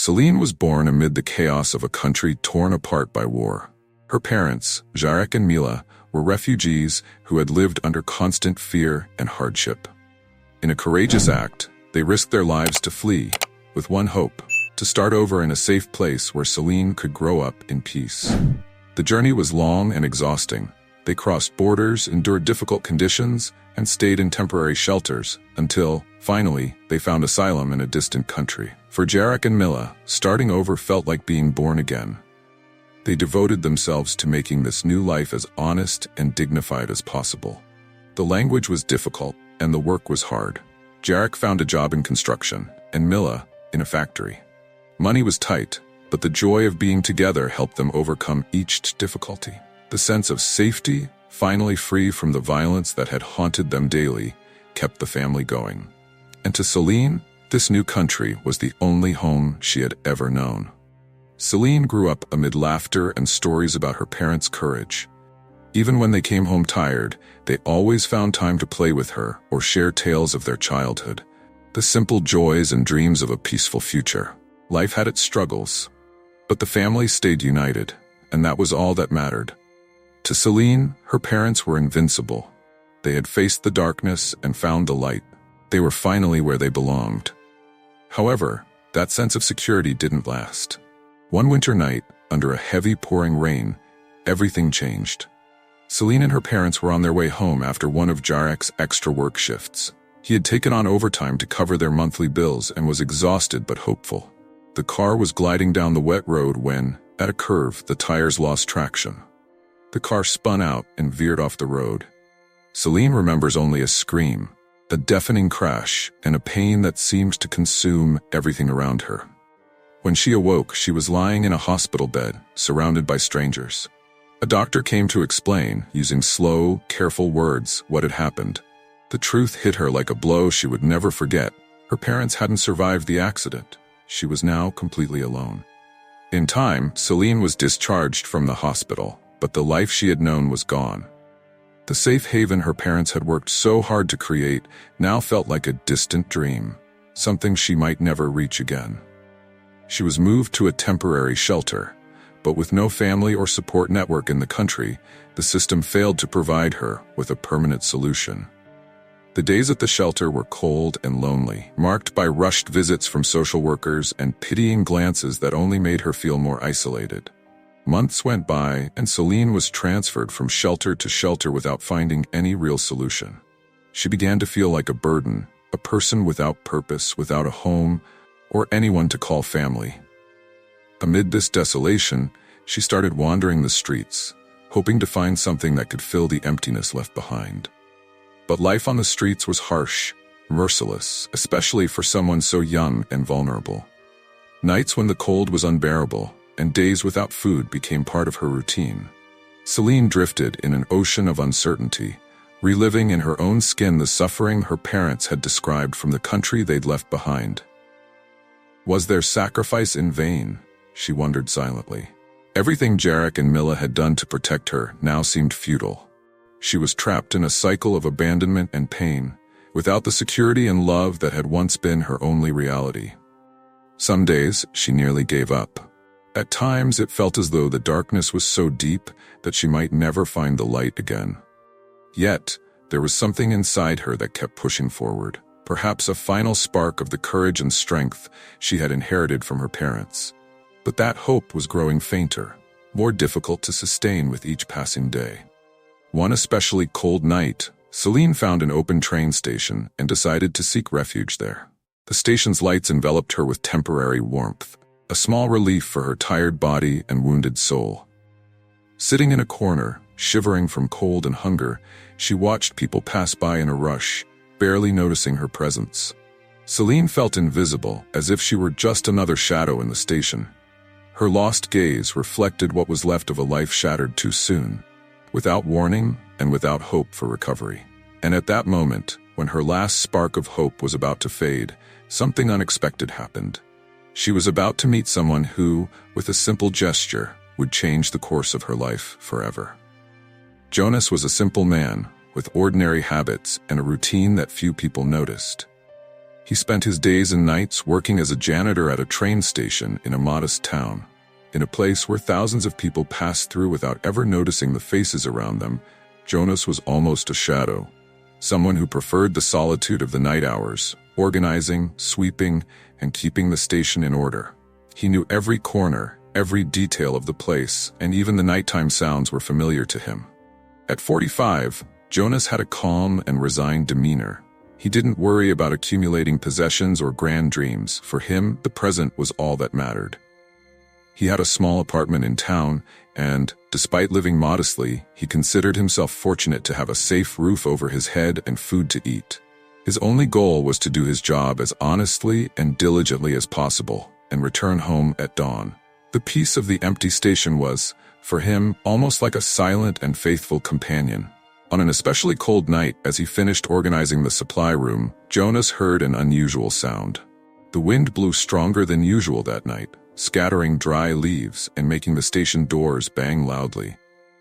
Celine was born amid the chaos of a country torn apart by war. Her parents, Jarek and Mila, were refugees who had lived under constant fear and hardship. In a courageous act, they risked their lives to flee, with one hope: to start over in a safe place where Celine could grow up in peace. The journey was long and exhausting. They crossed borders, endured difficult conditions, and stayed in temporary shelters until, finally, they found asylum in a distant country. For Jarek and Mila, starting over felt like being born again. They devoted themselves to making this new life as honest and dignified as possible. The language was difficult, and the work was hard. Jarek found a job in construction, and Mila in a factory. Money was tight, but the joy of being together helped them overcome each difficulty. The sense of safety, finally free from the violence that had haunted them daily, kept the family going. And to Celine, this new country was the only home she had ever known. Celine grew up amid laughter and stories about her parents' courage. Even when they came home tired, they always found time to play with her or share tales of their childhood, the simple joys and dreams of a peaceful future. Life had its struggles, but the family stayed united, and that was all that mattered. To Celine, her parents were invincible. They had faced the darkness and found the light. They were finally where they belonged. However, that sense of security didn't last. One winter night, under a heavy pouring rain, everything changed. Celine and her parents were on their way home after one of Jarek's extra work shifts. He had taken on overtime to cover their monthly bills and was exhausted but hopeful. The car was gliding down the wet road when, at a curve, the tires lost traction. The car spun out and veered off the road. Celine remembers only a scream, a deafening crash, and a pain that seemed to consume everything around her. When she awoke, she was lying in a hospital bed, surrounded by strangers. A doctor came to explain, using slow, careful words, what had happened. The truth hit her like a blow she would never forget. Her parents hadn't survived the accident. She was now completely alone. In time, Celine was discharged from the hospital, but the life she had known was gone. The safe haven her parents had worked so hard to create now felt like a distant dream, something she might never reach again. She was moved to a temporary shelter, but with no family or support network in the country, the system failed to provide her with a permanent solution. The days at the shelter were cold and lonely, marked by rushed visits from social workers and pitying glances that only made her feel more isolated. Months went by, and Celine was transferred from shelter to shelter without finding any real solution. She began to feel like a burden, a person without purpose, without a home, or anyone to call family. Amid this desolation, she started wandering the streets, hoping to find something that could fill the emptiness left behind. But life on the streets was harsh, merciless, especially for someone so young and vulnerable. Nights when the cold was unbearable, and days without food became part of her routine. Celine drifted in an ocean of uncertainty, reliving in her own skin the suffering her parents had described from the country they'd left behind. Was their sacrifice in vain? She wondered silently. Everything Jarek and Mila had done to protect her now seemed futile. She was trapped in a cycle of abandonment and pain, without the security and love that had once been her only reality. Some days, she nearly gave up. At times, it felt as though the darkness was so deep that she might never find the light again. Yet, there was something inside her that kept pushing forward, perhaps a final spark of the courage and strength she had inherited from her parents. But that hope was growing fainter, more difficult to sustain with each passing day. One especially cold night, Celine found an open train station and decided to seek refuge there. The station's lights enveloped her with temporary warmth, a small relief for her tired body and wounded soul. Sitting in a corner, shivering from cold and hunger, she watched people pass by in a rush, barely noticing her presence. Celine felt invisible, as if she were just another shadow in the station. Her lost gaze reflected what was left of a life shattered too soon, without warning and without hope for recovery. And at that moment, when her last spark of hope was about to fade, something unexpected happened. She was about to meet someone who, with a simple gesture, would change the course of her life forever. Jonas was a simple man, with ordinary habits and a routine that few people noticed. He spent his days and nights working as a janitor at a train station in a modest town. In a place where thousands of people passed through without ever noticing the faces around them, Jonas was almost a shadow. Someone who preferred the solitude of the night hours, organizing, sweeping, and keeping the station in order. He knew every corner, every detail of the place, and even the nighttime sounds were familiar to him. At 45, Jonas had a calm and resigned demeanor. He didn't worry about accumulating possessions or grand dreams. For him, the present was all that mattered. He had a small apartment in town, and, despite living modestly, he considered himself fortunate to have a safe roof over his head and food to eat. His only goal was to do his job as honestly and diligently as possible, and return home at dawn. The peace of the empty station was, for him, almost like a silent and faithful companion. On an especially cold night, as he finished organizing the supply room, Jonas heard an unusual sound. The wind blew stronger than usual that night, scattering dry leaves and making the station doors bang loudly.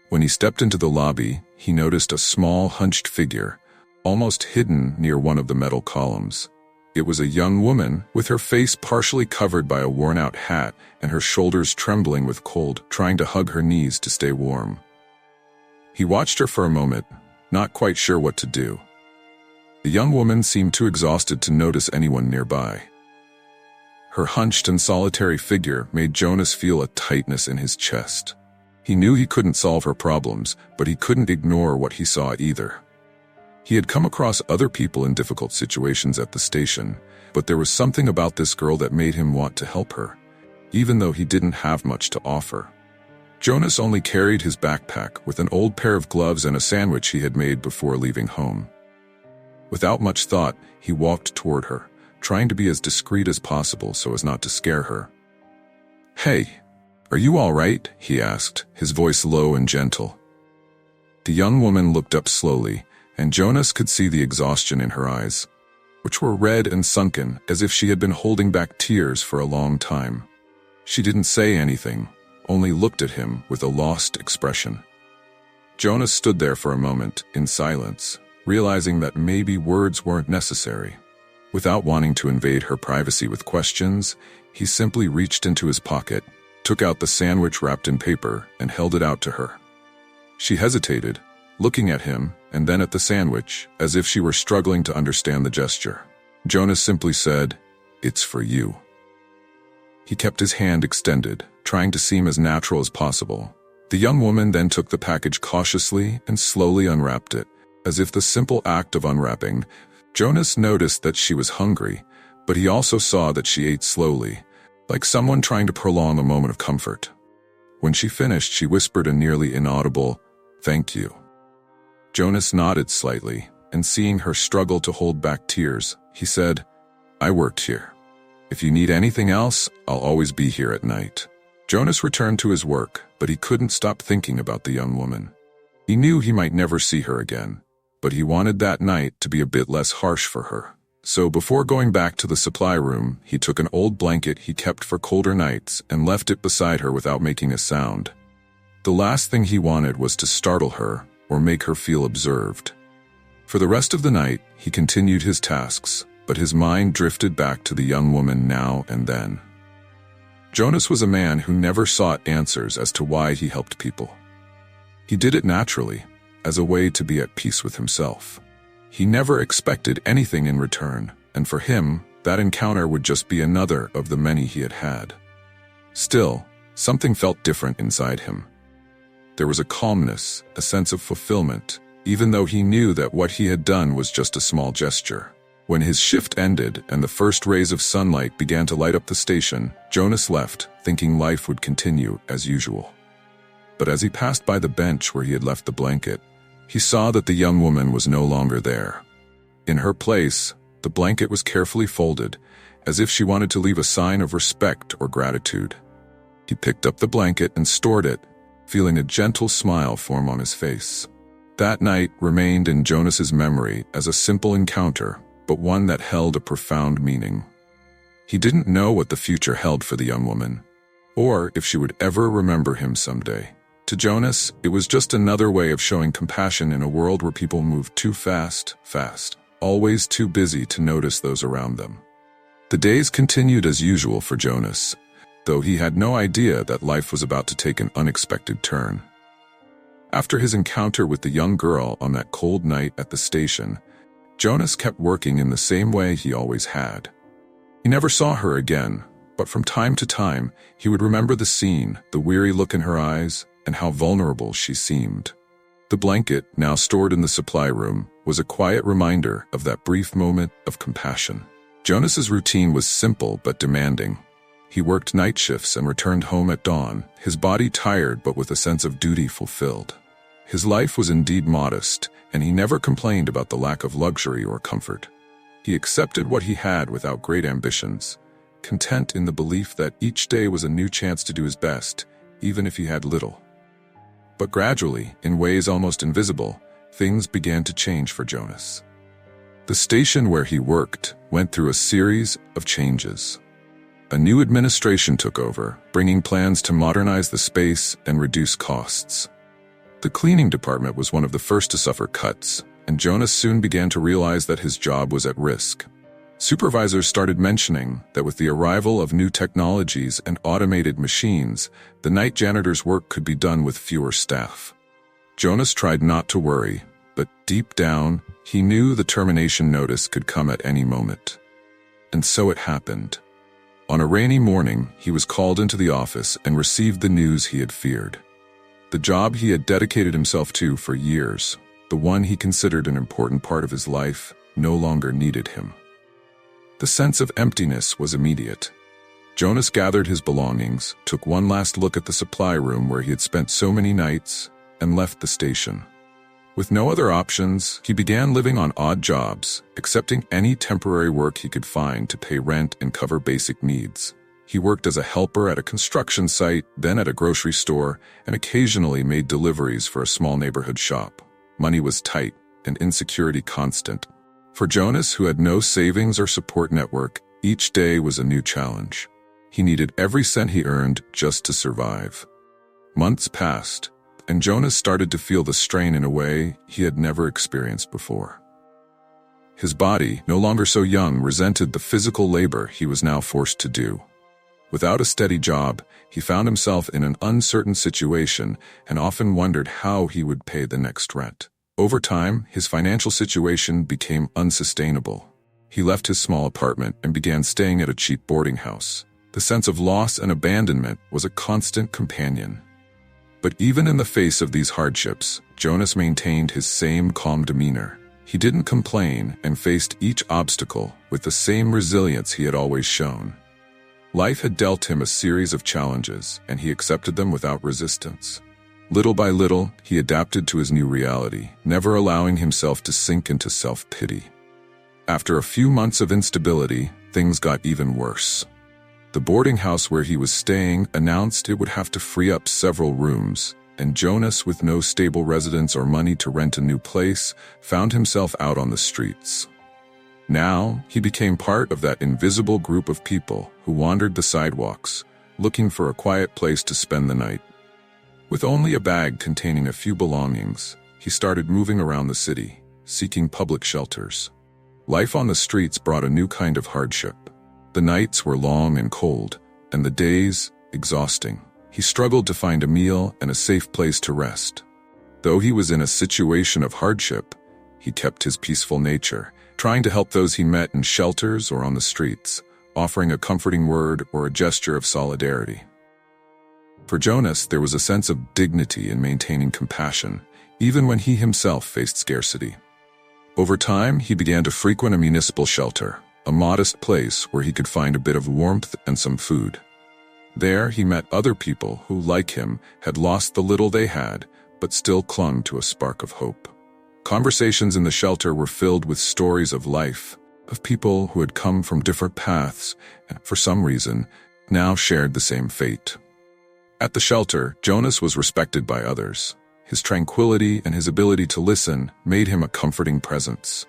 When he stepped into the lobby, he noticed a small, hunched figure, almost hidden near one of the metal columns. It was a young woman, with her face partially covered by a worn-out hat and her shoulders trembling with cold, trying to hug her knees to stay warm. He watched her for a moment, not quite sure what to do. The young woman seemed too exhausted to notice anyone nearby. Her hunched and solitary figure made Jonas feel a tightness in his chest. He knew he couldn't solve her problems, but he couldn't ignore what he saw either. He had come across other people in difficult situations at the station, but there was something about this girl that made him want to help her, even though he didn't have much to offer. Jonas only carried his backpack with an old pair of gloves and a sandwich he had made before leaving home. Without much thought, he walked toward her, trying to be as discreet as possible so as not to scare her. "Hey, are you all right?" he asked, his voice low and gentle. The young woman looked up slowly, and Jonas could see the exhaustion in her eyes, which were red and sunken as if she had been holding back tears for a long time. She didn't say anything, only looked at him with a lost expression. Jonas stood there for a moment, in silence, realizing that maybe words weren't necessary. Without wanting to invade her privacy with questions, he simply reached into his pocket, took out the sandwich wrapped in paper, and held it out to her. She hesitated, looking at him and then at the sandwich, as if she were struggling to understand the gesture. Jonas simply said, "It's for you." He kept his hand extended, trying to seem as natural as possible. The young woman then took the package cautiously and slowly unwrapped it. As if the simple act of unwrapping, Jonas noticed that she was hungry, but he also saw that she ate slowly, like someone trying to prolong a moment of comfort. When she finished, she whispered a nearly inaudible, "Thank you." Jonas nodded slightly, and seeing her struggle to hold back tears, he said, "I worked here. If you need anything else, I'll always be here at night." Jonas returned to his work, but he couldn't stop thinking about the young woman. He knew he might never see her again, but he wanted that night to be a bit less harsh for her. So before going back to the supply room, he took an old blanket he kept for colder nights and left it beside her without making a sound. The last thing he wanted was to startle her or make her feel observed. For the rest of the night, he continued his tasks, but his mind drifted back to the young woman now and then. Jonas was a man who never sought answers as to why he helped people. He did it naturally, as a way to be at peace with himself. He never expected anything in return, and for him, that encounter would just be another of the many he had had. Still, something felt different inside him. There was a calmness, a sense of fulfillment, even though he knew that what he had done was just a small gesture. When his shift ended and the first rays of sunlight began to light up the station, Jonas left, thinking life would continue as usual. But as he passed by the bench where he had left the blanket, he saw that the young woman was no longer there. In her place, the blanket was carefully folded, as if she wanted to leave a sign of respect or gratitude. He picked up the blanket and stored it, feeling a gentle smile form on his face. That night remained in Jonas's memory as a simple encounter, but one that held a profound meaning. He didn't know what the future held for the young woman, or if she would ever remember him someday. To Jonas, it was just another way of showing compassion in a world where people moved too fast. always too busy to notice those around them. The days continued as usual for Jonas, though he had no idea that life was about to take an unexpected turn. After his encounter with the young girl on that cold night at the station, Jonas kept working in the same way he always had. He never saw her again, but from time to time, he would remember the scene, the weary look in her eyes, and how vulnerable she seemed. The blanket, now stored in the supply room, was a quiet reminder of that brief moment of compassion. Jonas's routine was simple but demanding. He worked night shifts and returned home at dawn, his body tired but with a sense of duty fulfilled. His life was indeed modest, and he never complained about the lack of luxury or comfort. He accepted what he had without great ambitions, content in the belief that each day was a new chance to do his best, even if he had little. But gradually, in ways almost invisible, things began to change for Jonas. The station where he worked went through a series of changes. A new administration took over, bringing plans to modernize the space and reduce costs. The cleaning department was one of the first to suffer cuts, and Jonas soon began to realize that his job was at risk. Supervisors started mentioning that with the arrival of new technologies and automated machines, the night janitor's work could be done with fewer staff. Jonas tried not to worry, but deep down, he knew the termination notice could come at any moment. And so it happened. On a rainy morning, he was called into the office and received the news he had feared. The job he had dedicated himself to for years, the one he considered an important part of his life, no longer needed him. The sense of emptiness was immediate. Jonas gathered his belongings, took one last look at the supply room where he had spent so many nights, and left the station. With no other options, he began living on odd jobs, accepting any temporary work he could find to pay rent and cover basic needs. He worked as a helper at a construction site, then at a grocery store, and occasionally made deliveries for a small neighborhood shop. Money was tight and insecurity constant. For Jonas, who had no savings or support network, each day was a new challenge. He needed every cent he earned just to survive. Months passed, and Jonas started to feel the strain in a way he had never experienced before. His body, no longer so young, resented the physical labor he was now forced to do. Without a steady job, he found himself in an uncertain situation and often wondered how he would pay the next rent. Over time, his financial situation became unsustainable. He left his small apartment and began staying at a cheap boarding house. The sense of loss and abandonment was a constant companion. But even in the face of these hardships, Jonas maintained his same calm demeanor. He didn't complain and faced each obstacle with the same resilience he had always shown. Life had dealt him a series of challenges, and he accepted them without resistance. Little by little, he adapted to his new reality, never allowing himself to sink into self-pity. After a few months of instability, things got even worse. The boarding house where he was staying announced it would have to free up several rooms, and Jonas, with no stable residence or money to rent a new place, found himself out on the streets. Now, he became part of that invisible group of people who wandered the sidewalks, looking for a quiet place to spend the night. With only a bag containing a few belongings, he started moving around the city, seeking public shelters. Life on the streets brought a new kind of hardship. The nights were long and cold, and the days exhausting. He struggled to find a meal and a safe place to rest. Though he was in a situation of hardship, he kept his peaceful nature, trying to help those he met in shelters or on the streets, offering a comforting word or a gesture of solidarity. For Jonas, there was a sense of dignity in maintaining compassion, even when he himself faced scarcity. Over time, he began to frequent a municipal shelter, a modest place where he could find a bit of warmth and some food. There, he met other people who, like him, had lost the little they had, but still clung to a spark of hope. Conversations in the shelter were filled with stories of life, of people who had come from different paths and, for some reason, now shared the same fate. At the shelter, Jonas was respected by others. His tranquility and his ability to listen made him a comforting presence.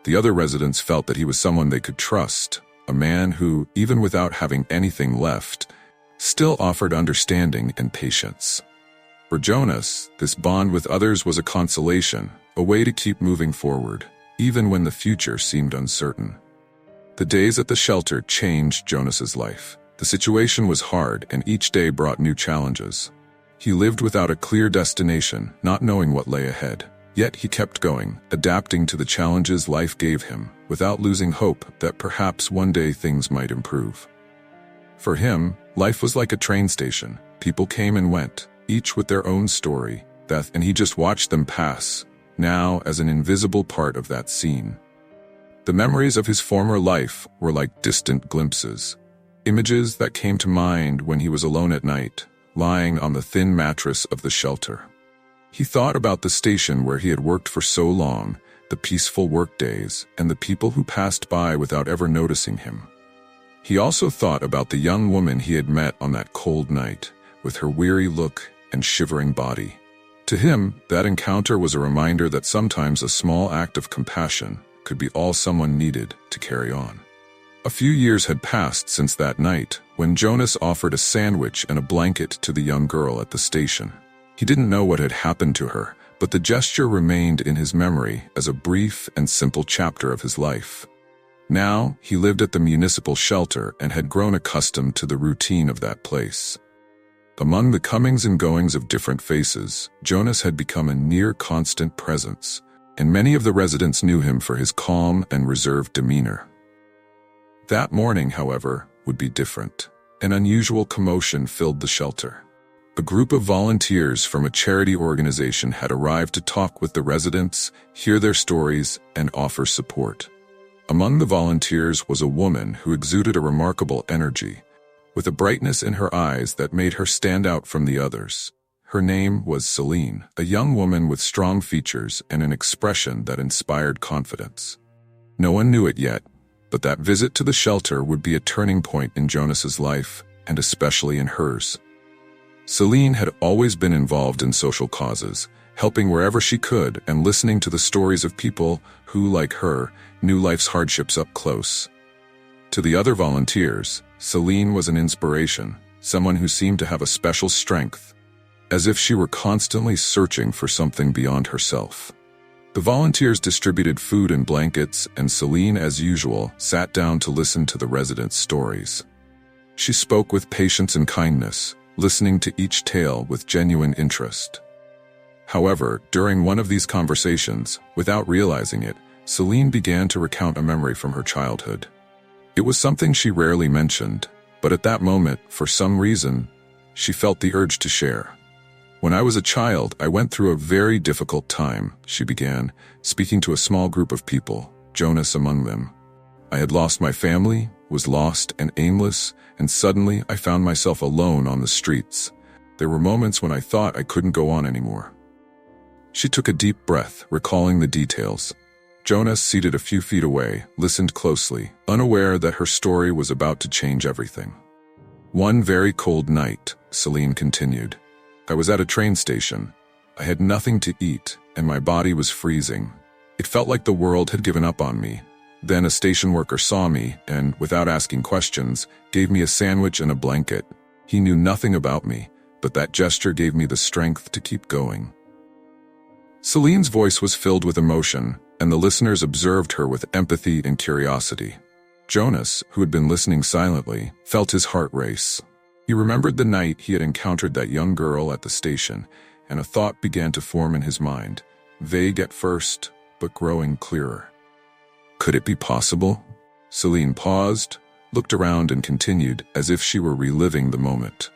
The other residents felt that he was someone they could trust, a man who, even without having anything left, still offered understanding and patience. For Jonas, this bond with others was a consolation, a way to keep moving forward, even when the future seemed uncertain. The days at the shelter changed Jonas's life. The situation was hard, and each day brought new challenges. He lived without a clear destination, not knowing what lay ahead. Yet he kept going, adapting to the challenges life gave him, without losing hope that perhaps one day things might improve. For him, life was like a train station. People came and went, each with their own story, and he just watched them pass, now as an invisible part of that scene. The memories of his former life were like distant glimpses, images that came to mind when he was alone at night, lying on the thin mattress of the shelter. He thought about the station where he had worked for so long, the peaceful work days, and the people who passed by without ever noticing him. He also thought about the young woman he had met on that cold night, with her weary look and shivering body. To him, that encounter was a reminder that sometimes a small act of compassion could be all someone needed to carry on. A few years had passed since that night, when Jonas offered a sandwich and a blanket to the young girl at the station. He didn't know what had happened to her, but the gesture remained in his memory as a brief and simple chapter of his life. Now, he lived at the municipal shelter and had grown accustomed to the routine of that place. Among the comings and goings of different faces, Jonas had become a near-constant presence, and many of the residents knew him for his calm and reserved demeanor. That morning, however, would be different. An unusual commotion filled the shelter. A group of volunteers from a charity organization had arrived to talk with the residents, hear their stories, and offer support. Among the volunteers was a woman who exuded a remarkable energy, with a brightness in her eyes that made her stand out from the others. Her name was Celine, a young woman with strong features and an expression that inspired confidence. No one knew it yet, but that visit to the shelter would be a turning point in Jonas's life, and especially in hers. Celine had always been involved in social causes, helping wherever she could and listening to the stories of people who, like her, knew life's hardships up close. To the other volunteers, Celine was an inspiration, someone who seemed to have a special strength, as if she were constantly searching for something beyond herself. The volunteers distributed food and blankets, and Celine, as usual, sat down to listen to the residents' stories. She spoke with patience and kindness, listening to each tale with genuine interest. However, during one of these conversations, without realizing it, Celine began to recount a memory from her childhood. It was something she rarely mentioned, but at that moment, for some reason, she felt the urge to share. "When I was a child, I went through a very difficult time," she began, speaking to a small group of people, Jonas among them. "I had lost my family, was lost and aimless, and suddenly I found myself alone on the streets. There were moments when I thought I couldn't go on anymore." She took a deep breath, recalling the details. Jonas, seated a few feet away, listened closely, unaware that her story was about to change everything. "One very cold night," Celine continued, "I was at a train station. I had nothing to eat, and my body was freezing. It felt like the world had given up on me. Then a station worker saw me and, without asking questions, gave me a sandwich and a blanket. He knew nothing about me, but that gesture gave me the strength to keep going." Celine's voice was filled with emotion, and the listeners observed her with empathy and curiosity. Jonas, who had been listening silently, felt his heart race. He remembered the night he had encountered that young girl at the station, and a thought began to form in his mind, vague at first, but growing clearer. Could it be possible? Celine paused, looked around and continued, as if she were reliving the moment.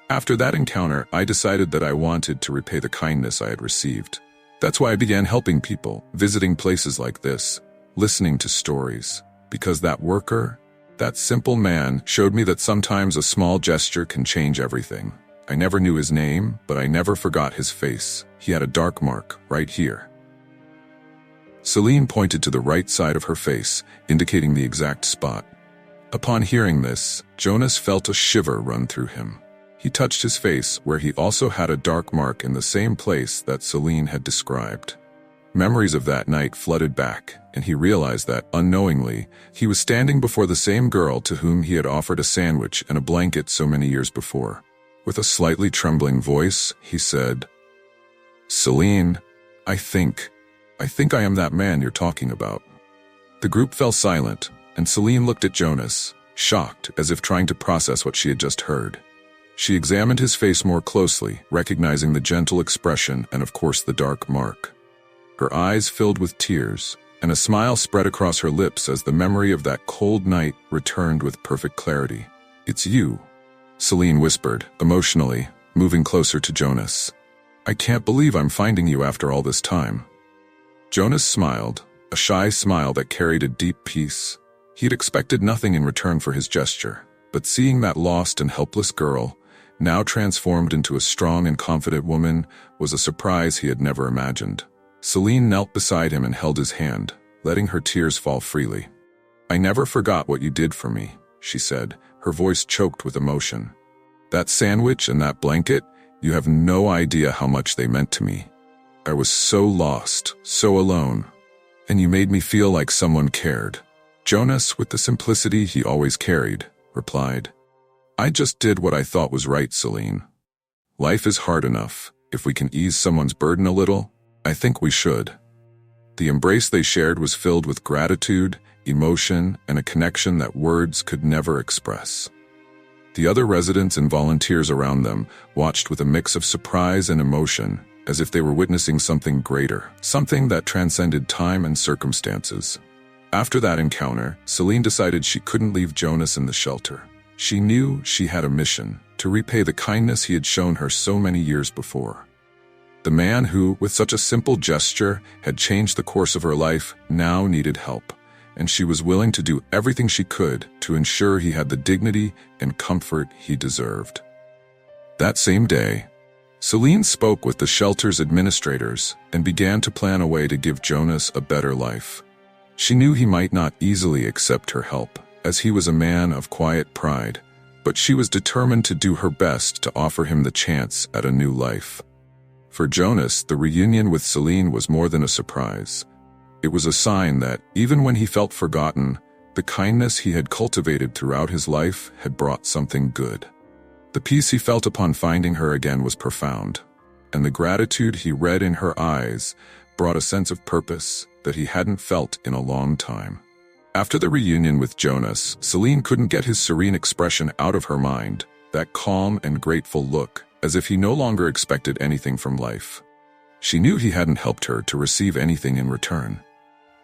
"After that encounter, I decided that I wanted to repay the kindness I had received. That's why I began helping people, visiting places like this, listening to stories. Because that worker, that simple man, showed me that sometimes a small gesture can change everything. I never knew his name, but I never forgot his face. He had a dark mark, right here." Celine pointed to the right side of her face, indicating the exact spot. Upon hearing this, Jonas felt a shiver run through him. He touched his face, where he also had a dark mark in the same place that Celine had described. Memories of that night flooded back, and he realized that, unknowingly, he was standing before the same girl to whom he had offered a sandwich and a blanket so many years before. With a slightly trembling voice, he said, "Celine, I I think I am that man you're talking about." The group fell silent, and Celine looked at Jonas, shocked, as if trying to process what she had just heard. She examined his face more closely, recognizing the gentle expression and, of course, the dark mark. Her eyes filled with tears, and a smile spread across her lips as the memory of that cold night returned with perfect clarity. "It's you," Celine whispered, emotionally, moving closer to Jonas. "I can't believe I'm finding you after all this time." Jonas smiled, a shy smile that carried a deep peace. He'd expected nothing in return for his gesture, but seeing that lost and helpless girl, now transformed into a strong and confident woman, was a surprise he had never imagined. Celine knelt beside him and held his hand, letting her tears fall freely. "I never forgot what you did for me," she said, her voice choked with emotion. "That sandwich and that blanket, you have no idea how much they meant to me. I was so lost, so alone, and you made me feel like someone cared." Jonas, with the simplicity he always carried, replied, "I just did what I thought was right, Celine. Life is hard enough. If we can ease someone's burden a little, I think we should." The embrace they shared was filled with gratitude, emotion, and a connection that words could never express. The other residents and volunteers around them watched with a mix of surprise and emotion, as if they were witnessing something greater, something that transcended time and circumstances. After that encounter, Celine decided she couldn't leave Jonas in the shelter. She knew she had a mission, to repay the kindness he had shown her so many years before. The man who, with such a simple gesture, had changed the course of her life, now needed help, and she was willing to do everything she could to ensure he had the dignity and comfort he deserved. That same day, Celine spoke with the shelter's administrators and began to plan a way to give Jonas a better life. She knew he might not easily accept her help, as he was a man of quiet pride, but she was determined to do her best to offer him the chance at a new life. For Jonas, the reunion with Celine was more than a surprise. It was a sign that, even when he felt forgotten, the kindness he had cultivated throughout his life had brought something good. The peace he felt upon finding her again was profound, and the gratitude he read in her eyes brought a sense of purpose that he hadn't felt in a long time. After the reunion with Jonas, Celine couldn't get his serene expression out of her mind, that calm and grateful look, as if he no longer expected anything from life. She knew he hadn't helped her to receive anything in return.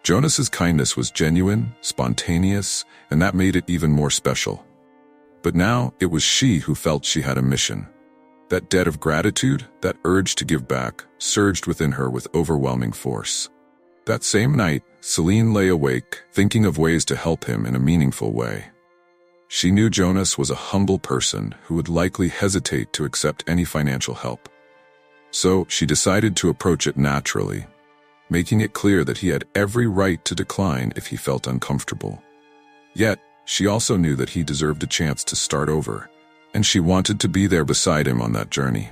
Jonas's kindness was genuine, spontaneous, and that made it even more special. But now it was she who felt she had a mission. That debt of gratitude, that urge to give back, surged within her with overwhelming force. That same night, Celine lay awake, thinking of ways to help him in a meaningful way. She knew Jonas was a humble person who would likely hesitate to accept any financial help. So she decided to approach it naturally, making it clear that he had every right to decline if he felt uncomfortable. Yet, she also knew that he deserved a chance to start over, and she wanted to be there beside him on that journey.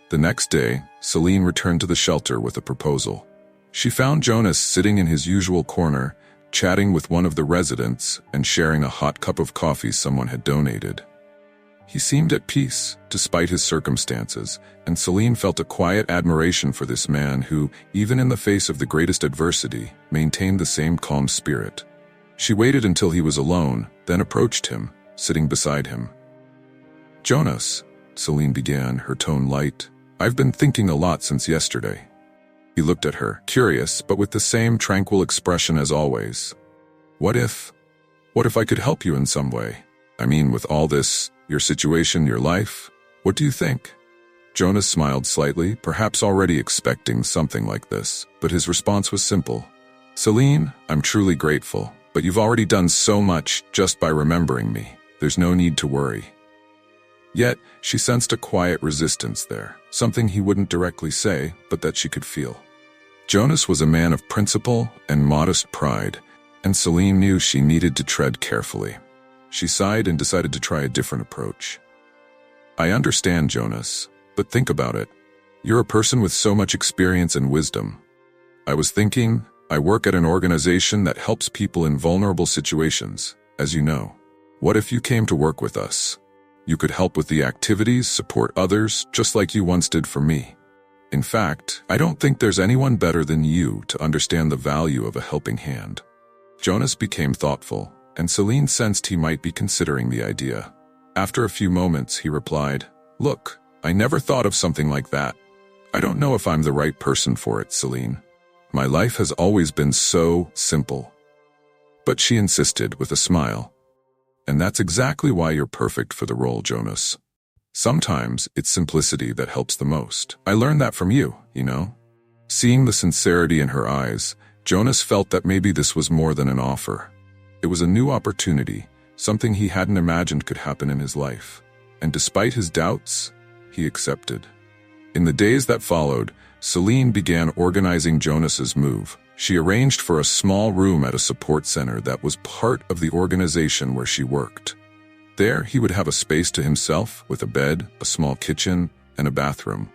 The next day, Celine returned to the shelter with a proposal. She found Jonas sitting in his usual corner, chatting with one of the residents and sharing a hot cup of coffee someone had donated. He seemed at peace, despite his circumstances, and Celine felt a quiet admiration for this man who, even in the face of the greatest adversity, maintained the same calm spirit. She waited until he was alone, then approached him, sitting beside him. "Jonas," Celine began, her tone light, "I've been thinking a lot since yesterday." He looked at her, curious, but with the same tranquil expression as always. What if I could help you in some way? I mean, with all this, your situation, your life, what do you think?" Jonas smiled slightly, perhaps already expecting something like this, but his response was simple. "Celine, I'm truly grateful, but you've already done so much just by remembering me. There's no need to worry." Yet, she sensed a quiet resistance there, something he wouldn't directly say, but that she could feel. Jonas was a man of principle and modest pride, and Celine knew she needed to tread carefully. She sighed and decided to try a different approach. "I understand, Jonas, but think about it. You're a person with so much experience and wisdom. I was thinking, I work at an organization that helps people in vulnerable situations, as you know. What if you came to work with us? You could help with the activities, support others, just like you once did for me. In fact, I don't think there's anyone better than you to understand the value of a helping hand." Jonas became thoughtful, and Celine sensed he might be considering the idea. After a few moments, he replied, "Look, I never thought of something like that. I don't know if I'm the right person for it, Celine. My life has always been so simple." But she insisted with a smile. "And that's exactly why you're perfect for the role, Jonas. Sometimes it's simplicity that helps the most. I learned that from you, you know?" Seeing the sincerity in her eyes, Jonas felt that maybe this was more than an offer. It was a new opportunity, something he hadn't imagined could happen in his life. And despite his doubts, he accepted. In the days that followed, Celine began organizing Jonas's move. She arranged for a small room at a support center that was part of the organization where she worked. There, he would have a space to himself with a bed, a small kitchen, and a bathroom.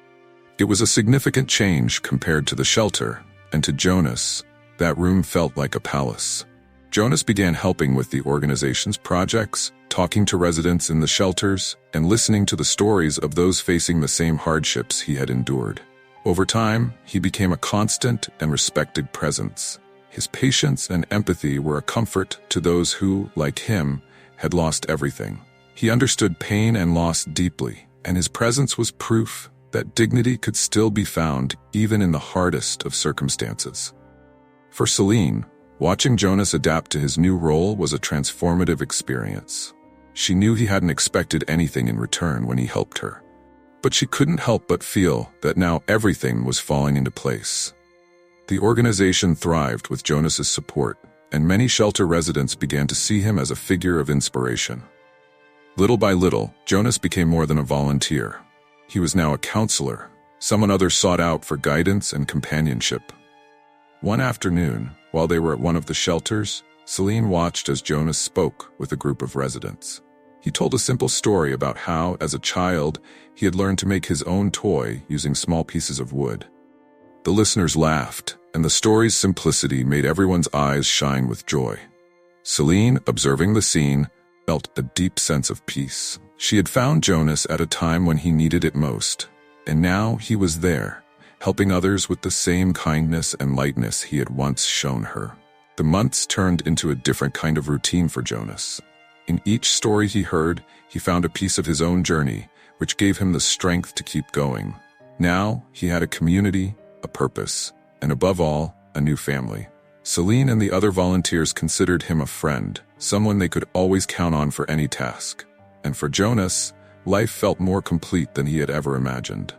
It was a significant change compared to the shelter, and to Jonas, that room felt like a palace. Jonas began helping with the organization's projects, talking to residents in the shelters, and listening to the stories of those facing the same hardships he had endured. Over time, he became a constant and respected presence. His patience and empathy were a comfort to those who, like him, had lost everything. He understood pain and loss deeply, and his presence was proof that dignity could still be found even in the hardest of circumstances. For Celine, watching Jonas adapt to his new role was a transformative experience. She knew he hadn't expected anything in return when he helped her, but she couldn't help but feel that now everything was falling into place. The organization thrived with Jonas's support, and many shelter residents began to see him as a figure of inspiration. Little by little, Jonas became more than a volunteer. He was now a counselor, someone others sought out for guidance and companionship. One afternoon, while they were at one of the shelters, Celine watched as Jonas spoke with a group of residents. He told a simple story about how, as a child, he had learned to make his own toy using small pieces of wood. The listeners laughed, and the story's simplicity made everyone's eyes shine with joy. Celine, observing the scene, felt a deep sense of peace. She had found Jonas at a time when he needed it most, and now he was there, helping others with the same kindness and lightness he had once shown her. The months turned into a different kind of routine for Jonas. In each story he heard, he found a piece of his own journey, which gave him the strength to keep going. Now, he had a community, a purpose, and above all, a new family. Celine and the other volunteers considered him a friend, someone they could always count on for any task. And for Jonas, life felt more complete than he had ever imagined.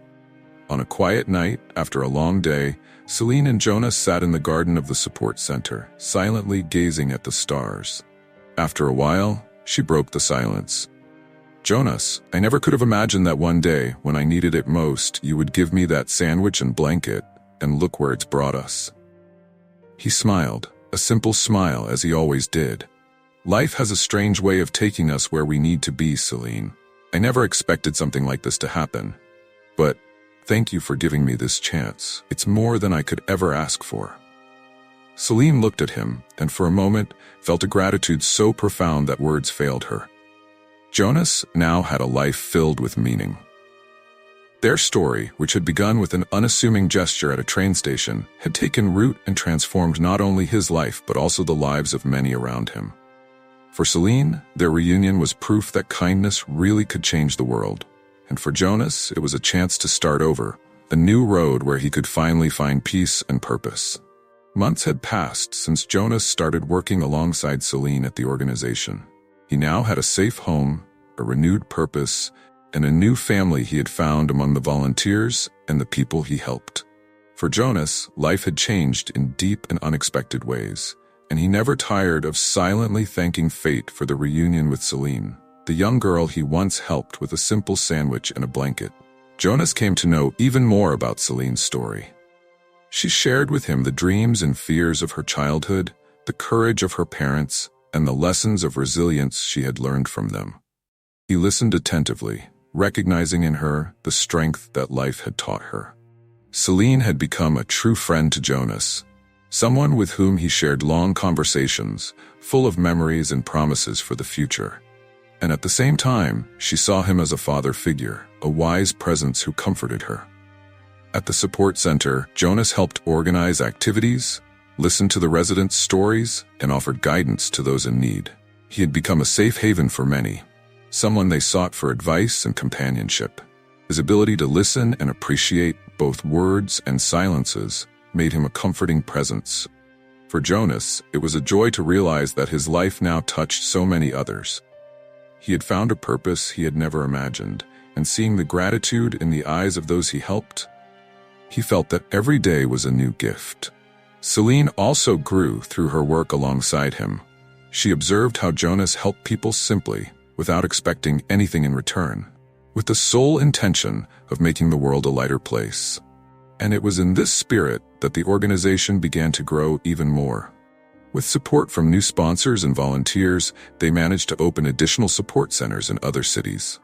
On a quiet night, after a long day, Celine and Jonas sat in the garden of the support center, silently gazing at the stars. After a while, she broke the silence. "Jonas, I never could have imagined that one day, when I needed it most, you would give me that sandwich and blanket, and look where it's brought us." He smiled, a simple smile as he always did. "Life has a strange way of taking us where we need to be, Celine. I never expected something like this to happen. But thank you for giving me this chance. It's more than I could ever ask for." Celine looked at him, and for a moment felt a gratitude so profound that words failed her. Jonas now had a life filled with meaning. Their story, which had begun with an unassuming gesture at a train station, had taken root and transformed not only his life but also the lives of many around him. For Celine, their reunion was proof that kindness really could change the world. And for Jonas, it was a chance to start over, a new road where he could finally find peace and purpose. Months had passed since Jonas started working alongside Celine at the organization. He now had a safe home, a renewed purpose, and a new family he had found among the volunteers and the people he helped. For Jonas, life had changed in deep and unexpected ways, and he never tired of silently thanking fate for the reunion with Celine, the young girl he once helped with a simple sandwich and a blanket. Jonas came to know even more about Celine's story. She shared with him the dreams and fears of her childhood, the courage of her parents, and the lessons of resilience she had learned from them. He listened attentively, recognizing in her the strength that life had taught her. Celine had become a true friend to Jonas, someone with whom he shared long conversations, full of memories and promises for the future. And at the same time, she saw him as a father figure, a wise presence who comforted her. At the support center, Jonas helped organize activities, listened to the residents' stories, and offered guidance to those in need. He had become a safe haven for many, someone they sought for advice and companionship. His ability to listen and appreciate both words and silences made him a comforting presence. For Jonas, it was a joy to realize that his life now touched so many others. He had found a purpose he had never imagined, and seeing the gratitude in the eyes of those he helped, he felt that every day was a new gift. Celine also grew through her work alongside him. She observed how Jonas helped people simply, without expecting anything in return, with the sole intention of making the world a lighter place. And it was in this spirit that the organization began to grow even more. With support from new sponsors and volunteers, they managed to open additional support centers in other cities.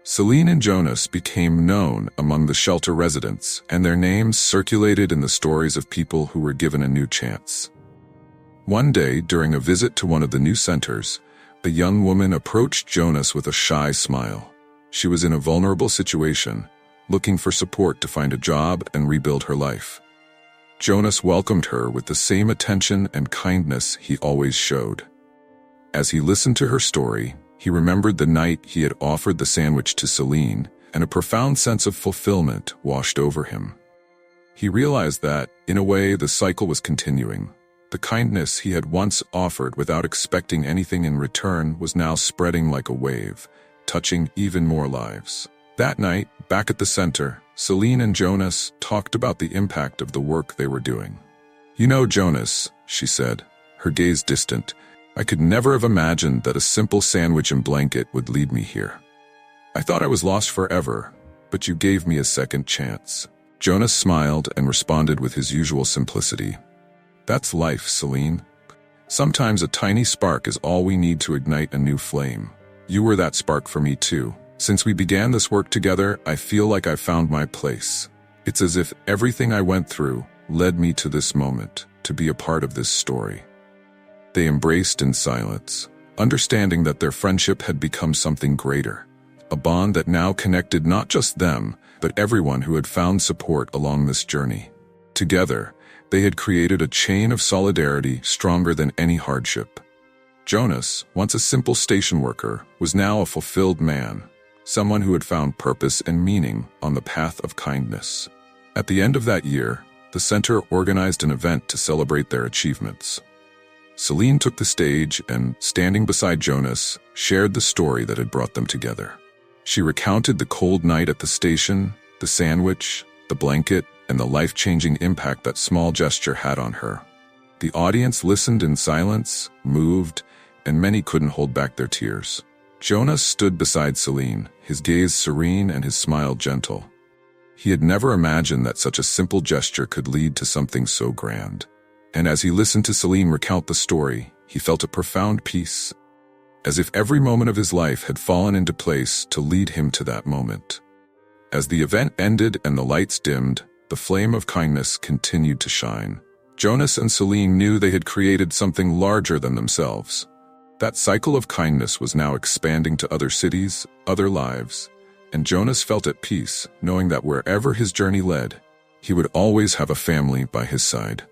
Celine and Jonas became known among the shelter residents, and their names circulated in the stories of people who were given a new chance. One day, during a visit to one of the new centers, a young woman approached Jonas with a shy smile. She was in a vulnerable situation, looking for support to find a job and rebuild her life. Jonas welcomed her with the same attention and kindness he always showed. As he listened to her story, he remembered the night he had offered the sandwich to Celine, and a profound sense of fulfillment washed over him. He realized that, in a way, the cycle was continuing. The kindness he had once offered without expecting anything in return was now spreading like a wave, touching even more lives. That night, back at the center, Celine and Jonas talked about the impact of the work they were doing. "You know, Jonas," she said, her gaze distant, "I could never have imagined that a simple sandwich and blanket would lead me here. I thought I was lost forever, but you gave me a second chance." Jonas smiled and responded with his usual simplicity. "That's life, Celine. Sometimes a tiny spark is all we need to ignite a new flame. You were that spark for me too. Since we began this work together, I feel like I found my place. It's as if everything I went through led me to this moment, to be a part of this story." They embraced in silence, understanding that their friendship had become something greater, a bond that now connected not just them, but everyone who had found support along this journey. Together, they had created a chain of solidarity stronger than any hardship. Jonas, once a simple station worker, was now a fulfilled man, someone who had found purpose and meaning on the path of kindness. At the end of that year, the center organized an event to celebrate their achievements. Celine took the stage and, standing beside Jonas, shared the story that had brought them together. She recounted the cold night at the station, the sandwich, the blanket, and the life-changing impact that small gesture had on her. The audience listened in silence, moved, and many couldn't hold back their tears. Jonas stood beside Celine, his gaze serene and his smile gentle. He had never imagined that such a simple gesture could lead to something so grand. And as he listened to Celine recount the story, he felt a profound peace, as if every moment of his life had fallen into place to lead him to that moment. As the event ended and the lights dimmed, the flame of kindness continued to shine. Jonas and Celine knew they had created something larger than themselves. That cycle of kindness was now expanding to other cities, other lives, and Jonas felt at peace, knowing that wherever his journey led, he would always have a family by his side.